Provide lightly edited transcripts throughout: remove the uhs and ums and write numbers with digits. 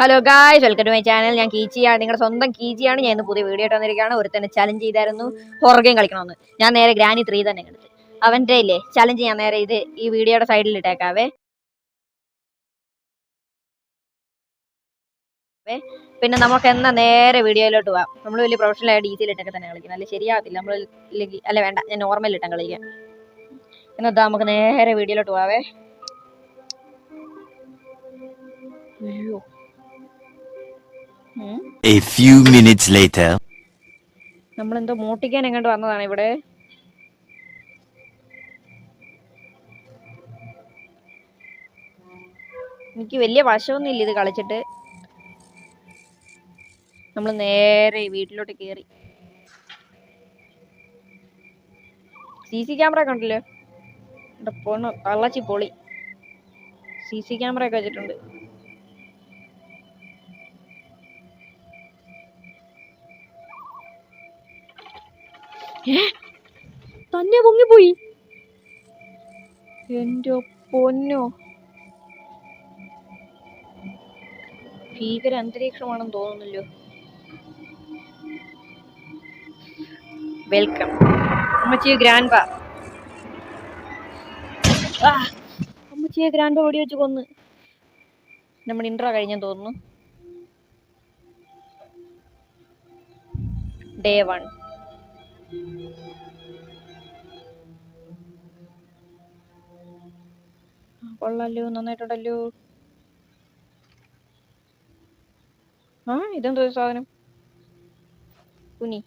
Hello guys, welcome to my channel. ഞാൻ കീച്ചിയാണ്, നിങ്ങളുടെ സ്വന്തം കീച്ചിയാണ്. ഞാൻ ഇന്ന് പുതിയ വീഡിയോ ആയിട്ട് വന്നിരിക്കുകയാണ്. ഒരുത്തന്നെ ചലഞ്ച് ചെയ്തായിരുന്നു ഹൊറർ ഗെയിം കളിക്കണമെന്ന്. ഞാൻ നേരെ ഗ്രാനി 3 തന്നെ എടുത്ത് അവൻ്റെ ഇല്ലേ ചലഞ്ച് ഞാൻ നേരെ ഈ വീഡിയോയുടെ സൈഡിൽ ഇട്ടേക്കാവേ. പിന്നെ നമുക്ക് എന്നാ നേരെ വീഡിയോയിലോട്ട് പോവാം. നമ്മൾ വലിയ പ്രൊഫഷണൽ ആയിട്ട് ഈസിയിലിട്ടൊക്കെ തന്നെ കളിക്കുന്നത്, അല്ലെ ശരിയാകത്തില്ല. നമ്മൾ അല്ല വേണ്ട, ഞാൻ നോർമൽ ഇട്ടാൻ കളിക്കാം. എന്നിട്ട് നമുക്ക് നേരെ വീഡിയോയിലോട്ട് പോവാവേ. അയ്യോ, A few minutes later. നമ്മളെന്തോ മോട്ടിക്കാൻ എങ്ങോട്ട് വന്നതാണ് ഇവിടെ. എനിക്ക് വലിയ വശമൊന്നും ഇല്ല ഇത് കളിച്ചിട്ട്. നമ്മൾ നേരെ വീട്ടിലോട്ട് കയറി. CC ക്യാമറ ഒക്കെ ഉണ്ടല്ലോ. എൻ്റെ പൊണ്ണു കള്ളച്ചി പൊളി. CC ക്യാമറ ഒക്കെ വെച്ചിട്ടുണ്ട്. തന്നെ പൊങ്ങിപ്പോയി. എൻ്റെ പൊന്നോ, ഭീകര അന്തരീക്ഷമാണെന്ന് തോന്നുന്നല്ലോ. വെൽക്കം അമ്മച്ചിയെ ഗ്രാൻഡ് ബാ. അമ്മച്ചിയെ ഗ്രാൻഡ് ബാ ഓടി വെച്ച് കൊന്ന്. നമ്മുടെ ഇൻട്രോ കഴിഞ്ഞെന്ന് തോന്നുന്നു. Day 1. കൊള്ളാലോ, നന്നായിട്ടുണ്ടല്ലോ. ഇതെന്തോ സാധനം? കുനി.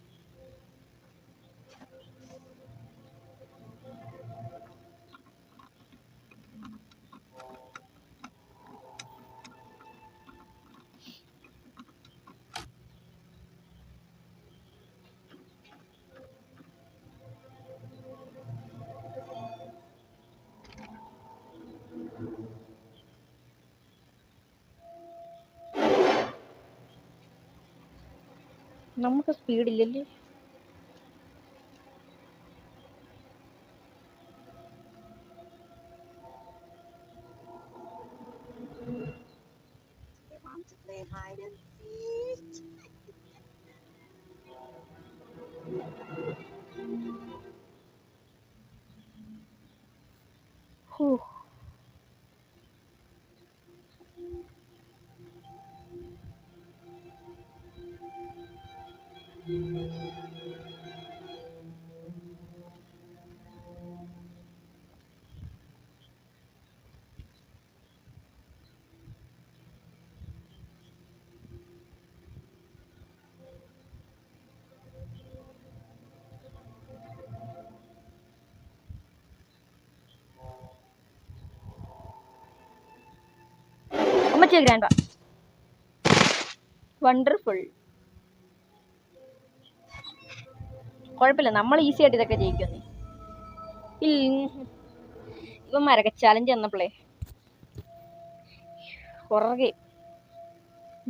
നമുക്ക് സ്പീഡില്ലല്ലേ. അമ്മച്ചിയെ ഗ്രാൻഡ് ബാ. വണ്ടർഫുൾ. കുഴപ്പമില്ല, നമ്മൾ ഈസി ആയിട്ട് ഇതൊക്കെ ജയിക്കുന്നു. ഇവന്മാരൊക്കെ ചലഞ്ച് തന്നപ്പോളേ പുറകെ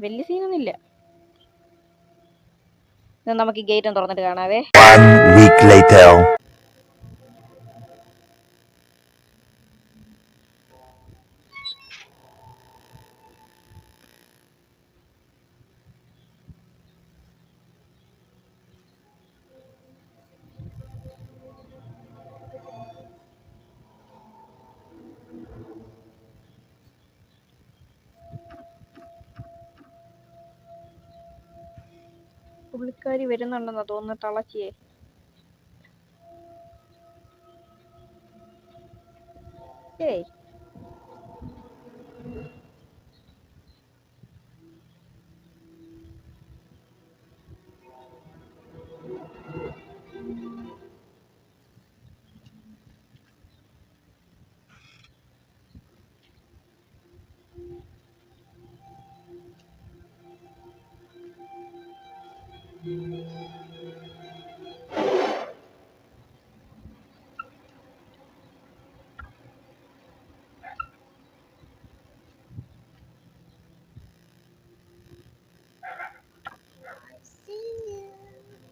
വലിയ സീനൊന്നുമില്ല. നമുക്ക് ഈ ഗേറ്റ് ഒന്ന് തുറന്നിട്ട് കാണാവേ. 1 week later. പുള്ളിക്കാരി വരുന്നുണ്ടെന്നാ തോന്നുന്നു, തളച്ചിയെ. ഏയ്,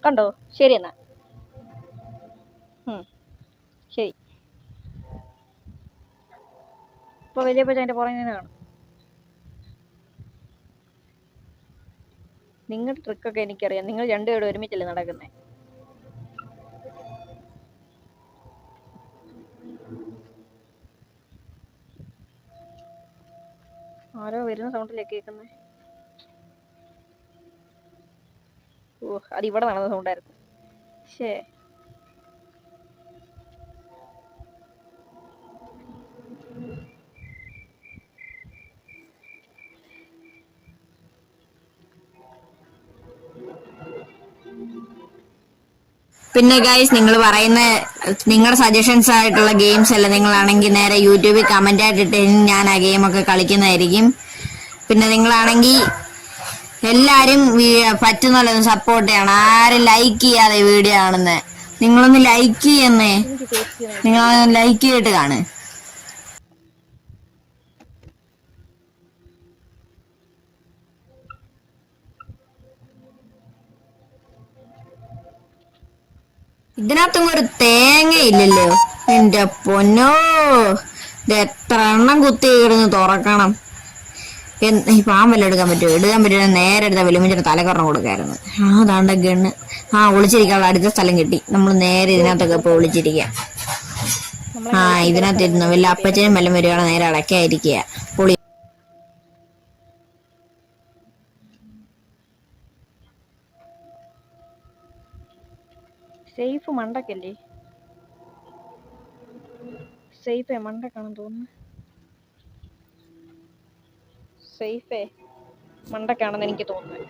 കണ്ടോ? ശരി എന്നാ. ശരി. ഇപ്പൊ വലിയ പച്ച അതിന്റെ പുറകെ തന്നെ കാണും. നിങ്ങളുടെ ട്രിക്കൊക്കെ എനിക്കറിയാം. നിങ്ങൾ രണ്ടുപേരും ഒരുമിച്ചല്ലേ നടക്കുന്നത്. ആരോ വരുന്ന സൗണ്ടിലേക്ക് കേൾക്കുന്നത്. ഓ, അത് ഇവിടെ നടന്ന സൗണ്ടായിരുന്നു. ശേ, പിന്നെ ഗൈസ്, നിങ്ങൾ പറയുന്ന നിങ്ങളുടെ സജഷൻസ് ആയിട്ടുള്ള ഗെയിംസ് അല്ല നിങ്ങളാണെങ്കിൽ നേരെ യൂട്യൂബിൽ കമന്റ് ആയിട്ടിട്ട് ഞാൻ ആ ഗെയിമൊക്കെ കളിക്കുന്നതായിരിക്കും. പിന്നെ നിങ്ങളാണെങ്കിൽ എല്ലാരും പറ്റുന്നല്ലോ സപ്പോർട്ട് ചെയ്യണം. ആരും ലൈക്ക് ചെയ്യാതെ വീഡിയോ കാണുന്നത്. നിങ്ങളൊന്ന് ലൈക്ക് ചെയ്യുന്നേ. നിങ്ങൾ ലൈക്ക് ചെയ്തിട്ട് കാണ്. ഇതിനകത്തും ഒരു തേങ്ങയില്ലല്ലോ. എന്റെ പൊന്നോ, ഇത് എത്ര എണ്ണം കുത്തി കിടന്ന് തുറക്കണം. ഈ പാമ്പെല്ലാം എടുക്കാൻ പറ്റുമോ? എടുക്കാൻ പറ്റുമോ? നേരെ എടുത്ത വെലുമിഞ്ചിന്റെ തലക്കറണം കൊടുക്കായിരുന്നു. അതാണ്ട ഗണ്ണ്. ഒളിച്ചിരിക്കാനുള്ള അടുത്ത സ്ഥലം കിട്ടി. നമ്മൾ നേരെ ഇതിനകത്തൊക്കെ ഇപ്പൊ ഒളിച്ചിരിക്കുക. ഇതിനകത്തിരുന്നു വല്ല അപ്പച്ചനും വല്ലതും വരികയാണ് നേരെ അടക്കായിരിക്കുക. പൊളി. സേഫ് മണ്ടക്കല്ലേ? സേഫേ മണ്ടക്കാണെന്ന് തോന്നുന്നു. സേഫേ മണ്ടക്കാണെന്ന് എനിക്ക് തോന്നുന്നത്.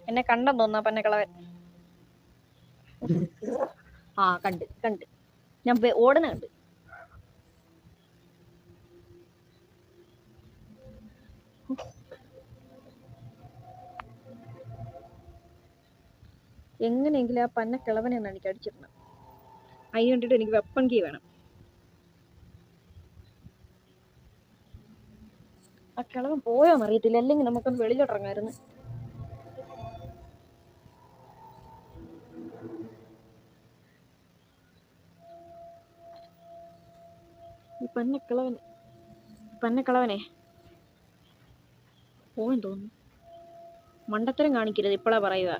എന്നെ കണ്ടെന്ന് തോന്നുന്നു പന്നക്കളവൻ. കണ്ട് ഞാൻ ഓടുന്ന കണ്ട്. എങ്ങനെയെങ്കിലും ആ പന്നക്കിളവനെ ഒന്ന് എനിക്ക് അടിച്ചിടണം. അതിന് വേണ്ടിട്ട് എനിക്ക് വെപ്പൺ കീ വേണം. ആ കിളവൻ പോയോന്ന് അറിയത്തില്ല. അല്ലെങ്കിൽ നമുക്കൊന്ന് വെളിയിലിറങ്ങായിരുന്നു. ഈ പന്നക്കിളവനെ പോയെന്ന് തോന്നുന്നു. മണ്ടത്തരം കാണിക്കരുത്, ഇപ്പളാ പറയുക.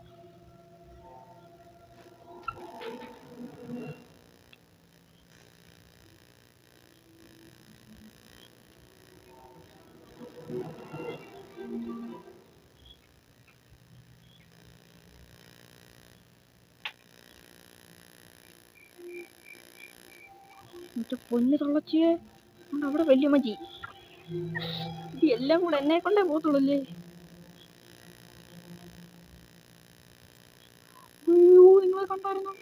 പൊന്നു തള്ളച്ചിയെ അവിടെ വലിയ മജി. ഇത് എല്ലാം കൂടെ എന്നെ കൊണ്ടേ പോത്തുള്ളൂല്ലേ. അയ്യോ, നിങ്ങളെ കണ്ടായിരുന്നു?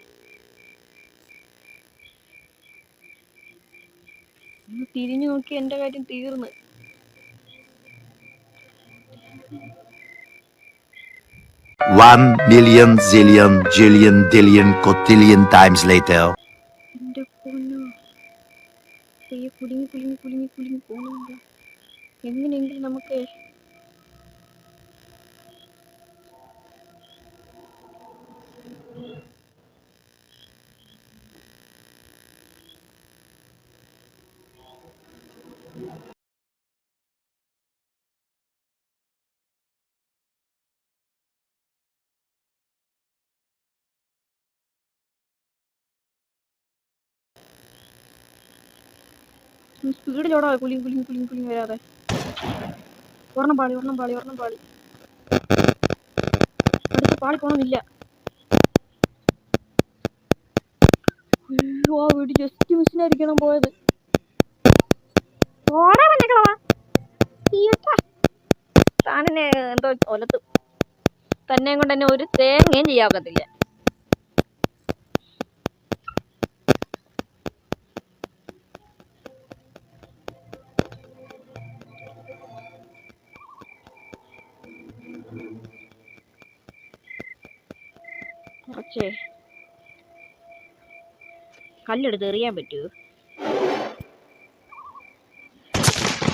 തിരിഞ്ഞു നോക്കി എന്റെ കാര്യം തീർന്ന്. One million zillion jillion dillion cotillion times later. എന്റെ പൊന്നു കുലുങ്ങി കുലുങ്ങി കുലുങ്ങി കുലുങ്ങി പോകുന്നുണ്ട്. എങ്ങനെയെങ്കിലും നമുക്ക് സ്പീഡിലോടാ കുലുങ്ങി കുലുങ്ങി കുലുങ്ങി കുലുങ്ങി വരാതെ. ഒരെണ്ണം പാളി. അടുത്ത് പാളി പോണമെന്നില്ല. അയ്യോ, ആ വീട് ജസ്റ്റ് മിസ്സിനായിരിക്കണം പോയത്. താനെന്നെ എന്തോ ഒലത്ത് തന്നെ കൊണ്ട് തന്നെ ഒരു തേങ്ങയും ചെയ്യാക്കത്തില്ല. കുറച്ചേ കല്ലെടുത്ത് എറിയാൻ പറ്റുമോ?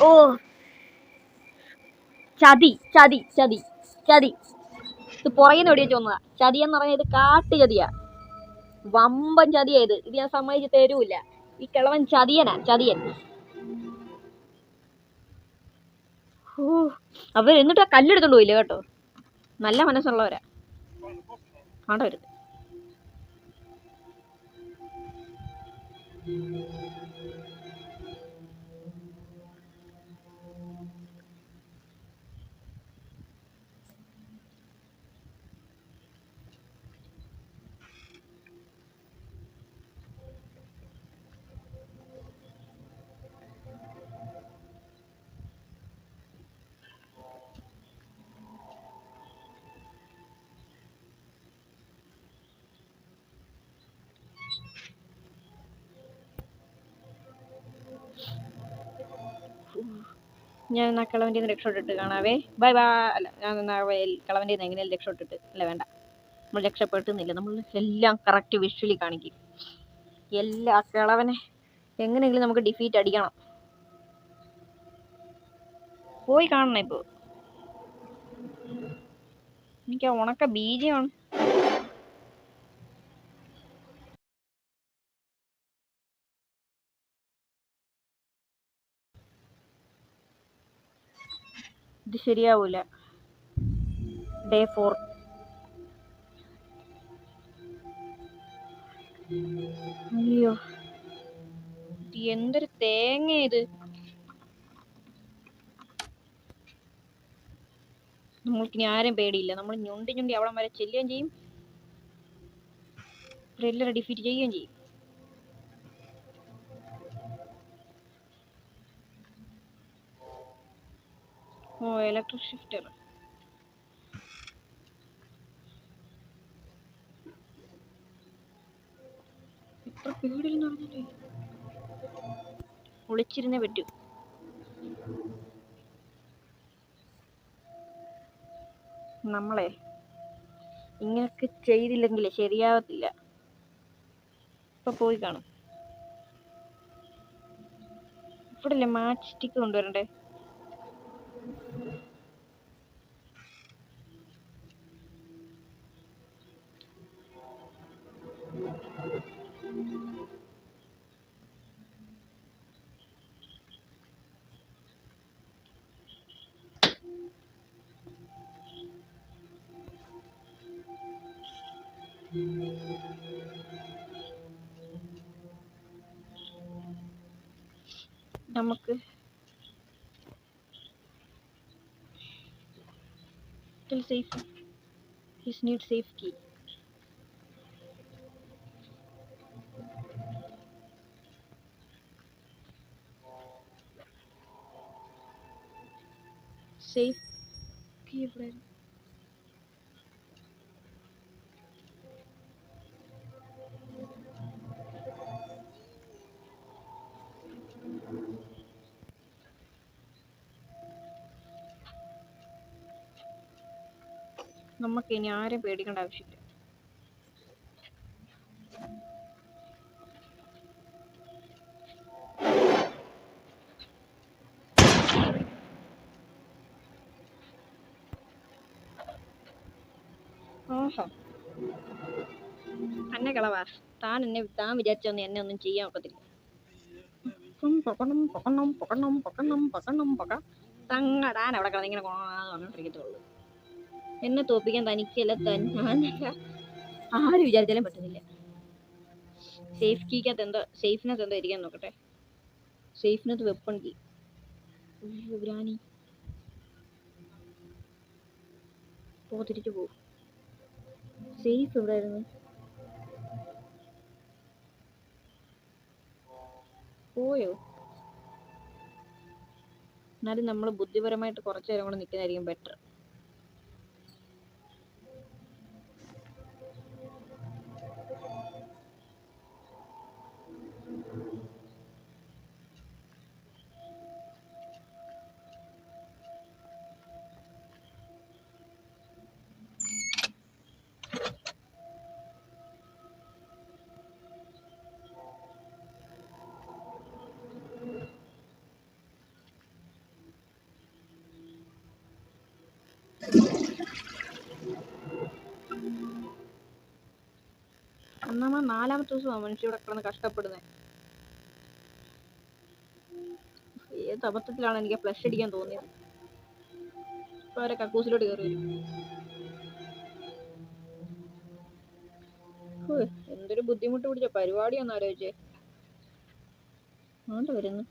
ഓ, ചതി ചതി ചതി ചതി. ഇത് പുറകിന്ന് വെടിവെച്ച് വന്നതാ. ചതിയെന്ന് പറഞ്ഞാൽ ഇത് കാട്ടു ചതിയാ, വമ്പൻ ചതിയാ ഇത്. ഇത് ഞാൻ സമ്മതിച്ച് തരൂല. ഈ കിളവൻ ചതിയനാ, ചതിയൻ. അവർ എന്നിട്ട് ആ കല്ലെടുത്തോണ്ട് പോയില്ല കേട്ടോ. നല്ല മനസ്സുള്ളവരാ. ആണ്ടോ വരുന്നത്. ഞാൻ എന്നാ കിളവൻ്റെ നിന്ന് രക്ഷപ്പെട്ടിട്ട് കാണാവേ. Bye bye. അല്ല, ഞാൻ എന്നാ കിളവൻ്റെ നിന്ന് എങ്ങനെയും രക്ഷപ്പെട്ടിട്ട്. അല്ല വേണ്ട, നമ്മൾ രക്ഷപ്പെട്ടുന്നില്ല. നമ്മൾ എല്ലാം കറക്റ്റ് വിഷ്വലി കാണിക്കും. എല്ലാ കിളവനെ എങ്ങനെയെങ്കിലും നമുക്ക് ഡിഫീറ്റ് അടിക്കണം. പോയി കാണണം ഇപ്പൊ. എനിക്ക് ആ ഉണക്ക ബീജമാണ്. ഇത് ശരിയാവൂല. ഡേ 4. അയ്യോ, എന്തൊരു തേങ്ങ ഇത്. നമ്മൾക്കിനി ആരും പേടിയില്ല. നമ്മൾ ഞൊണ്ടി ഞൊണ്ടി അവിടം വരെ ചെല്ലുകയും ചെയ്യും, എല്ലാവരും ഡിഫീറ്റ് ചെയ്യുകയും ചെയ്യും. ഓ, ഇലക്ട്രിക് ഷിഫ്റ്റർ. എത്ര പേടില്ലെന്ന് പറഞ്ഞില്ലേ. ഒളിച്ചിരുന്നേ പറ്റൂ. നമ്മളെ ഇങ്ങനൊക്കെ ചെയ്തില്ലെങ്കിൽ ശരിയാവത്തില്ല. ഇപ്പൊ പോയി കാണും. ഇവിടല്ലേ മാച്ച് സ്റ്റിക്ക് കൊണ്ടുവരണ്ടേ. നമുക്ക് still safe. This needs safe key. Safe key ഇവിടെ. നമുക്ക് ഇനി ആരും പേടിക്കേണ്ട ആവശ്യമില്ല. ഓഹോ, അന്നെ കളവാ. താൻ വിചാരിച്ചൊന്നും എന്നെ ഒന്നും ചെയ്യാൻ ഒക്കത്തില്ല. താൻ അവിടെ കിടന്നിങ്ങനെ പറഞ്ഞോണ്ടിരിക്കത്തുള്ളൂ. എന്നെ തോപ്പിക്കാൻ തനിക്കല്ല, ഞാനല്ല, ആര് വിചാരിച്ചാലും പറ്റുന്നില്ല. സേഫ് കീക്കകത്ത് എന്തോ, സേഫിനകത്ത് എന്തോ ഇരിക്കാൻ നോക്കട്ടെ. സേഫിനകത്ത് വെപ്പൺ കീ. ഗ്രാനി തിരിച്ചു പോകും. സേഫ് എവിടെ ആയിരുന്നു? പോയോ? എന്നാലും നമ്മൾ ബുദ്ധിപരമായിട്ട് കുറച്ചു നേരം കൂടെ നിൽക്കുന്നതായിരിക്കും ബെറ്റർ. 4ാമത്തെ ദിവസമാണ് മനുഷ്യ ഇവിടെ കിടന്ന് കഷ്ടപ്പെടുന്നത്. ഏത് അബദ്ധത്തിലാണ് എനിക്ക് ഫ്ലഷ് അടിക്കാൻ തോന്നിയത്. ഇപ്പൊ അവരെ കക്കൂസിലോട്ട് കയറി വരും. എന്തൊരു ബുദ്ധിമുട്ട് പിടിച്ച പരിപാടിയാന്ന് ആലോചിച്ചേ. ആണ്ട് വരുന്നു.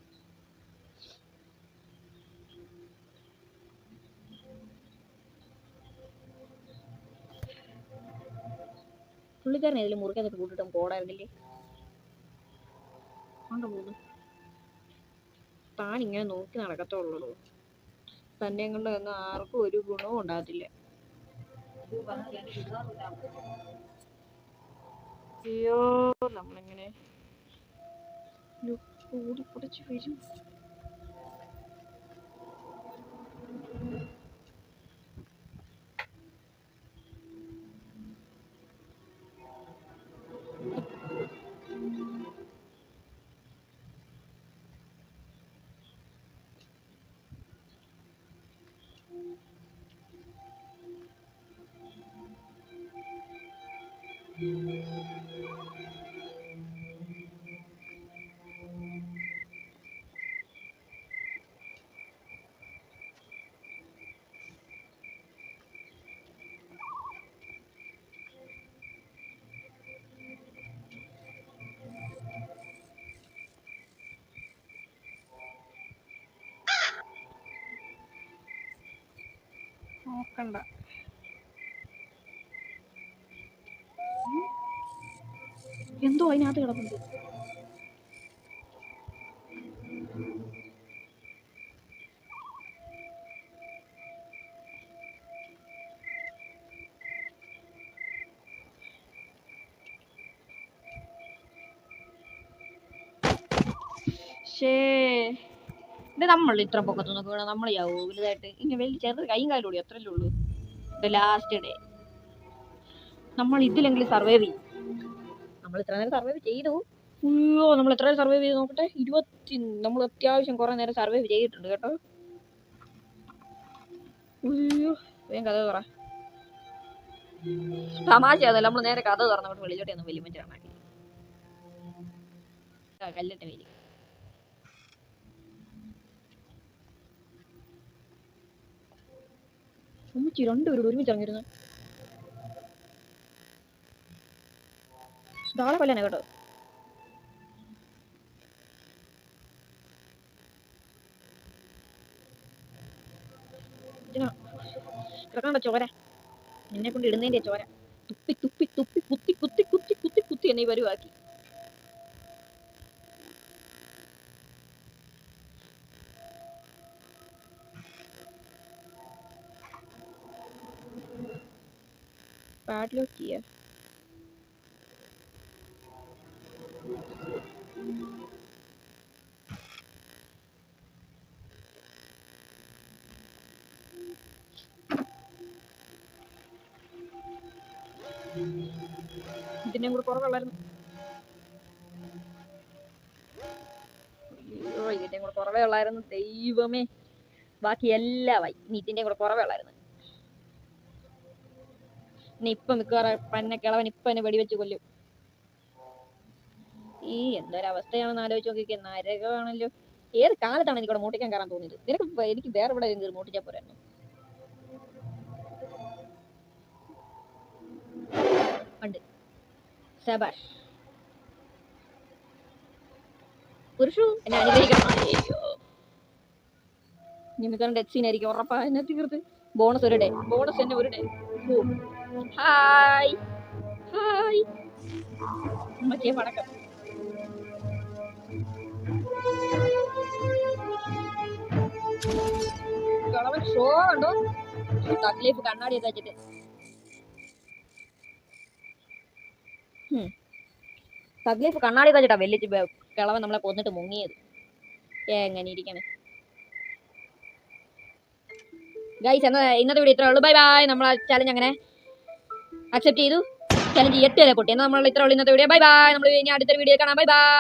പുള്ളിക്കാരൻ ഏതെങ്കിലും മുറിക്കകത്ത് കൂട്ടിട്ടും പോടായിരുന്നില്ലേ. ആണ്ട് പോകുന്നു. താൻ ഇങ്ങനെ നോക്കി നടക്കത്തുള്ളൂ. തന്നെ കൊണ്ട് ഒന്നും ആർക്കും ഒരു ഗുണവും ഉണ്ടാകത്തില്ല. അയ്യോ, നമ്മളെങ്ങനെ ഓടി പൊടിച്ച് വരും. നോക്കണ്ട. എന്തോ അതിനകത്ത് കിടപ്പുണ്ട്. ഇത് നമ്മൾ ഇത്ര പൊക്കത്തൊന്നൊക്കെ വീണാൽ നമ്മൾ ചാവോ വലുതായിട്ട്? ഇങ്ങനെ വലിയ ചെറുത് കൈയും കാലും ഓടി അത്രയല്ലേ ഉള്ളൂ. ഇത് ലാസ്റ്റ് ഡേ. നമ്മൾ ഇതിലെങ്കിലും സർവൈവ് ചെയ്യും. നമ്മൾ ഇത്ര നേരം സർവൈവ് ചെയ്തു. അയ്യോ, നമ്മൾ എത്ര നേരം സർവൈവ് ചെയ്ത് നോക്കട്ടെ. നമ്മൾ അത്യാവശ്യം കുറെ നേരം സർവൈവ് ചെയ്തിട്ടുണ്ട് കേട്ടോ. അയ്യോ, വേഗം കഥ തുറ. തമാശ അതല്ല, നമ്മൾ നേരെ കഥ തുറന്നോട്ട് വെളിയിലോട്ട് ഒന്ന് വലിയ മറ്റാണ് കല്ലിട്ട് വലി. ഒന്നിച്ച് രണ്ടുപേരോട് ഒരുമിച്ച് ഇറങ്ങിയിരുന്നു. നാളെ കൊല്ലാനാ കേട്ടോ. കിടക്കണ്ട ചോര, എന്നെ കൊണ്ട് ഇടുന്നതിന്റെ ചോര. തുപ്പി തുപ്പി തുപ്പി കുത്തി കുത്തി കുത്തി കുത്തി കുത്തി എന്നെ വരുവാക്കി. പാഡ്ലോക്ക് ചെയ്യാ. ഇതിന്റെ കൂടെ കുറവുള്ളായിരുന്നു. അയ്യോ, ഇതിന്റെ കൂടെ കുറവേ ഉള്ളായിരുന്നു. ദൈവമേ, ബാക്കി എല്ലാമായി. ഇനി ഇതിന്റെ കൂടെ കുറവേ ഉള്ളായിരുന്നു. ഇനി ഇപ്പൊ മിക്കവാറും പന്നെ കിളവൻ ഇപ്പൊ എന്നെ വെടിവെച്ച് കൊല്ലും. ഈ എന്തൊരവസ്ഥയാണെന്ന് ആലോചിച്ച് നോക്കിക്കേ. നരകമാണല്ലോ. ഏത് കാലത്താണ് എനിക്കിവിടെ മോട്ടിക്കാൻ കയറാൻ തോന്നിയത്? എനിക്ക് വേറെ ഇവിടെ കയറി മോട്ടിച്ചാൽ പോരായിരുന്നു. ഉണ്ട് സബാഷ്. പുരുഷു എന്നെ അനുഗ്രഹിക്കണം. നിമിക്കറിന്റെ ഡെത്ത് സീൻ ആയിരിക്കും ഉറപ്പാ. എന്നെ തീർത്ത് ബോണസ് ഒരു ഡേ. ബോണസ് എന്നെ ഒരു ഡേ. ഹായ് ഹായ് മറ്റേ വണക്കം. കളവൻ ഷോ കണ്ടോ? തക്ലീഫ് കണ്ണാടിയൊക്കെ വെച്ചിട്ട്. തക്ലീഫ് കണ്ണാടിയൊക്കെ വെച്ചിട്ടാ വലിയ കിളവൻ നമ്മളെ കൊന്നിട്ട് മുങ്ങിയത്. എങ്ങനെ ഇരിക്കണേ ഗൈസ്. ഇന്നത്തെ വീഡിയോ ഇത്രേ ഉള്ളൂ. Bye bye. നമ്മൾ ചലഞ്ച് അങ്ങനെ അക്സെപ്റ്റ് ചെയ്തു. ചലഞ്ച് 8 വരെ പൊട്ടി. എന്നാൽ നമ്മൾ ഇത്ര ഉള്ളൂ ഇന്നത്തെ വീഡിയോ. Bye bye. നമ്മൾ ഇനി അടുത്തൊരു വീഡിയോ കാണാം. Bye bye.